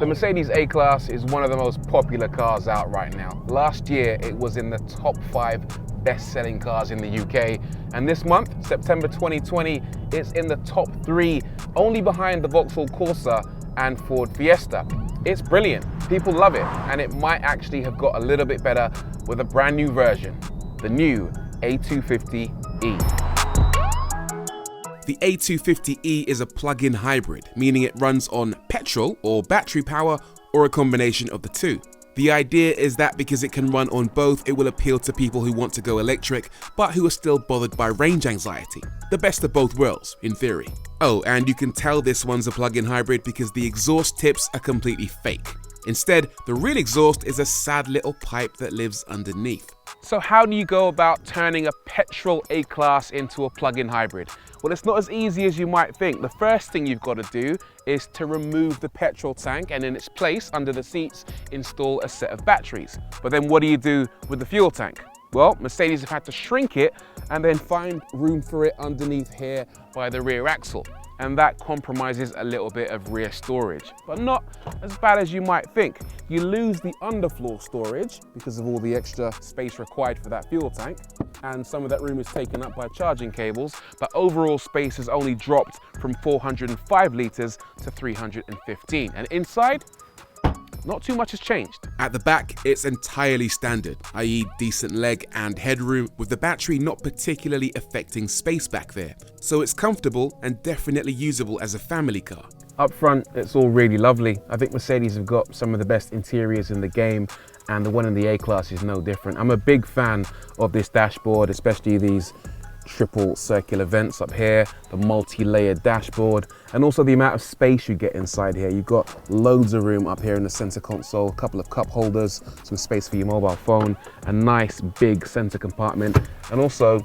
The Mercedes A-Class is one of the most popular cars out right now. Last year, it was in the top 5 best-selling cars in the UK. And this month, September 2020, it's in the top 3, only behind the Vauxhall Corsa and Ford Fiesta. It's brilliant, people love it, and it might actually have got a little bit better with a brand new version, the new A250e. The A250e is a plug-in hybrid, meaning it runs on petrol or battery power or a combination of the two. The idea is that because it can run on both, it will appeal to people who want to go electric, but who are still bothered by range anxiety. The best of both worlds, in theory. Oh, and you can tell this one's a plug-in hybrid because the exhaust tips are completely fake. Instead, the real exhaust is a sad little pipe that lives underneath. So how do you go about turning a petrol A-Class into a plug-in hybrid? Well, it's not as easy as you might think. The first thing you've got to do is to remove the petrol tank and in its place, under the seats, install a set of batteries. But then what do you do with the fuel tank? Well, Mercedes have had to shrink it and then find room for it underneath here by the rear axle. And that compromises a little bit of rear storage, but not as bad as you might think. You lose the underfloor storage because of all the extra space required for that fuel tank, and some of that room is taken up by charging cables, but overall space has only dropped from 405 litres to 315. And inside, not too much has changed. At the back, it's entirely standard, i.e. decent leg and headroom, with the battery not particularly affecting space back there. So it's comfortable and definitely usable as a family car. Up front, it's all really lovely. I think Mercedes have got some of the best interiors in the game, and the one in the A-Class is no different. I'm a big fan of this dashboard, especially these triple circular vents up here, the multi-layered dashboard, and also the amount of space you get inside here. You've got loads of room up here in the center console, a couple of cup holders, some space for your mobile phone, a nice big center compartment, and also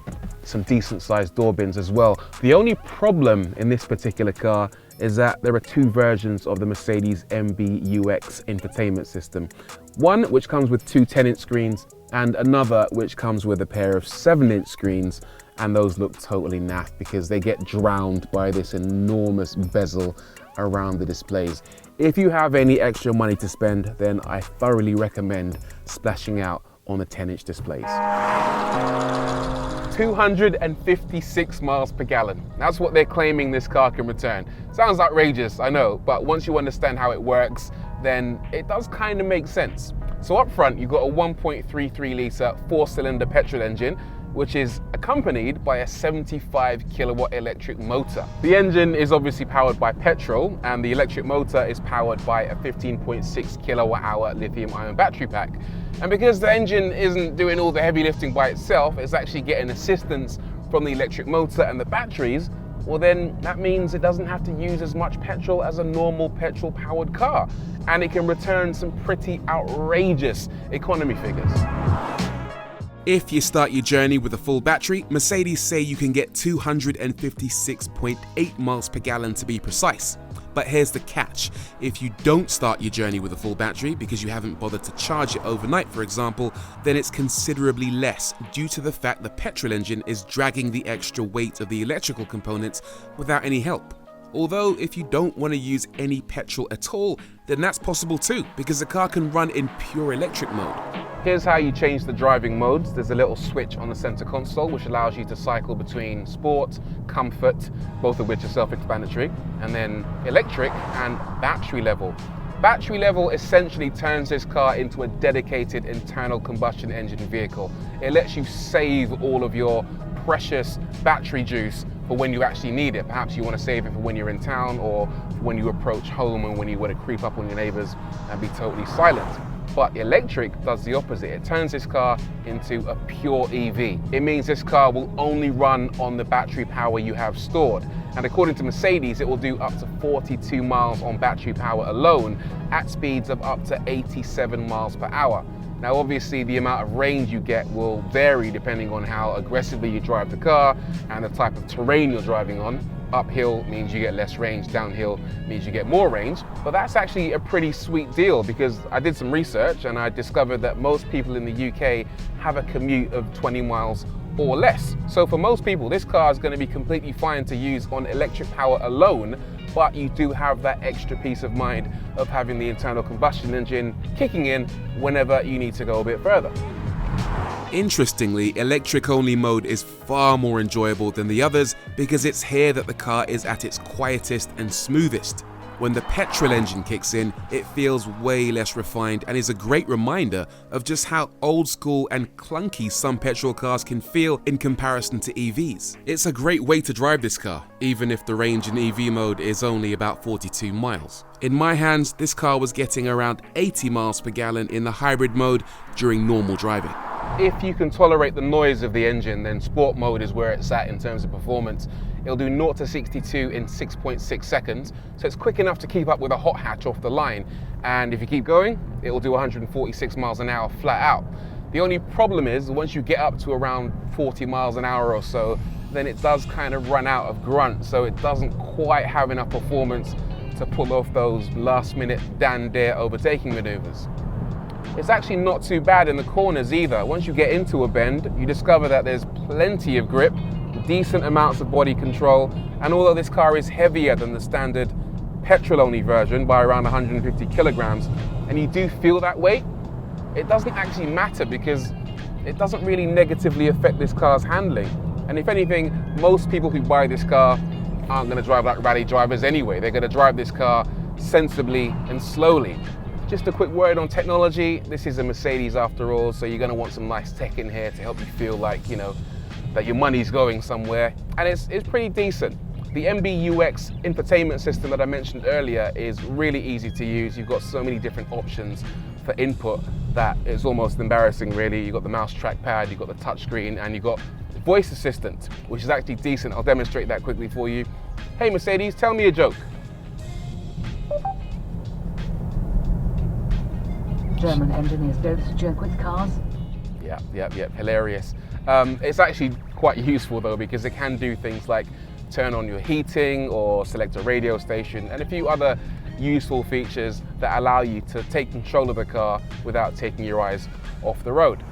some decent sized door bins as well. The only problem in this particular car is that there are 2 versions of the Mercedes MBUX Infotainment System. One which comes with 2 10-inch screens and another which comes with a pair of 7-inch screens, and those look totally naff because they get drowned by this enormous bezel around the displays. If you have any extra money to spend, then I thoroughly recommend splashing out on the 10-inch displays. 256 miles per gallon. That's what they're claiming this car can return. Sounds outrageous, I know, but once you understand how it works, then it does kind of make sense. So up front, you've got a 1.33 litre 4-cylinder petrol engine, which is accompanied by a 75 kilowatt electric motor. The engine is obviously powered by petrol, and the electric motor is powered by a 15.6 kilowatt hour lithium ion battery pack. And because the engine isn't doing all the heavy lifting by itself, it's actually getting assistance from the electric motor and the batteries, well then that means it doesn't have to use as much petrol as a normal petrol powered car. And it can return some pretty outrageous economy figures. If you start your journey with a full battery, Mercedes say you can get 256.8 miles per gallon to be precise. But here's the catch: if you don't start your journey with a full battery because you haven't bothered to charge it overnight, for example, then it's considerably less due to the fact the petrol engine is dragging the extra weight of the electrical components without any help. Although if you don't want to use any petrol at all, then that's possible too, because the car can run in pure electric mode. Here's how you change the driving modes. There's a little switch on the center console which allows you to cycle between sport, comfort, both of which are self-explanatory, and then electric and battery level. Battery level essentially turns this car into a dedicated internal combustion engine vehicle. It lets you save all of your precious battery juice for when you actually need it. Perhaps you want to save it for when you're in town, or for when you approach home and when you want to creep up on your neighbors and be totally silent. But electric does the opposite. It turns this car into a pure EV. It means this car will only run on the battery power you have stored. And according to Mercedes, it will do up to 42 miles on battery power alone at speeds of up to 87 miles per hour. Now obviously the amount of range you get will vary depending on how aggressively you drive the car and the type of terrain you're driving on. Uphill means you get less range, downhill means you get more range. But that's actually a pretty sweet deal, because I did some research and I discovered that most people in the UK have a commute of 20 miles or less. So for most people, this car is going to be completely fine to use on electric power alone, but you do have that extra peace of mind of having the internal combustion engine kicking in whenever you need to go a bit further. Interestingly, electric-only mode is far more enjoyable than the others because it's here that the car is at its quietest and smoothest. When the petrol engine kicks in, it feels way less refined and is a great reminder of just how old school and clunky some petrol cars can feel in comparison to EVs. It's a great way to drive this car, even if the range in EV mode is only about 42 miles. In my hands, this car was getting around 80 miles per gallon in the hybrid mode during normal driving. If you can tolerate the noise of the engine, then sport mode is where it's at in terms of performance. It'll do 0 to 62 in 6.6 seconds, so it's quick enough to keep up with a hot hatch off the line. And if you keep going, it will do 146 miles an hour flat out. The only problem is, once you get up to around 40 miles an hour or so, then it does kind of run out of grunt, so it doesn't quite have enough performance to pull off those last-minute dan-dare overtaking maneuvers. It's actually not too bad in the corners either. Once you get into a bend, you discover that there's plenty of grip, decent amounts of body control, and although this car is heavier than the standard petrol-only version by around 150 kilograms, and you do feel that weight, it doesn't actually matter because it doesn't really negatively affect this car's handling. And if anything, most people who buy this car aren't going to drive like rally drivers anyway. They're going to drive this car sensibly and slowly. Just a quick word on technology. This is a Mercedes after all, so you're going to want some nice tech in here to help you feel like, you know, that your money's going somewhere. And it's pretty decent. The MBUX infotainment system that I mentioned earlier is really easy to use. You've got so many different options for input that it's almost embarrassing really. You've got the mouse trackpad, you've got the touchscreen, and you've got voice assistant, which is actually decent. I'll demonstrate that quickly for you. Hey Mercedes, tell me a joke. German engineers don't joke with cars. Yep, hilarious. It's actually quite useful though, because it can do things like turn on your heating or select a radio station and a few other useful features that allow you to take control of the car without taking your eyes off the road.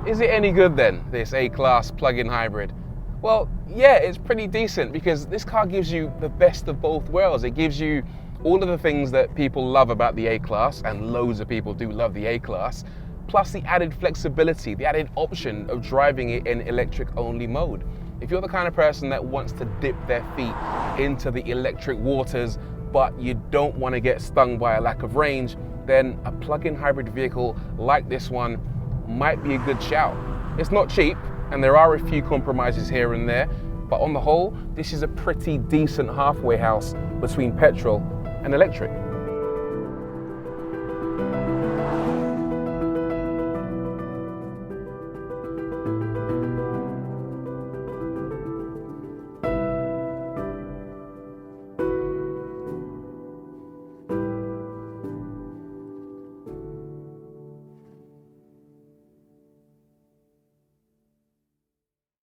Is it any good then, this A-Class plug-in hybrid? Well, yeah, it's pretty decent because this car gives you the best of both worlds. It gives you all of the things that people love about the A-Class, and loads of people do love the A-Class, plus the added flexibility, the added option of driving it in electric-only mode. If you're the kind of person that wants to dip their feet into the electric waters, but you don't want to get stung by a lack of range, then a plug-in hybrid vehicle like this one might be a good shout. It's not cheap, and there are a few compromises here and there, but on the whole, this is a pretty decent halfway house between petrol and electric.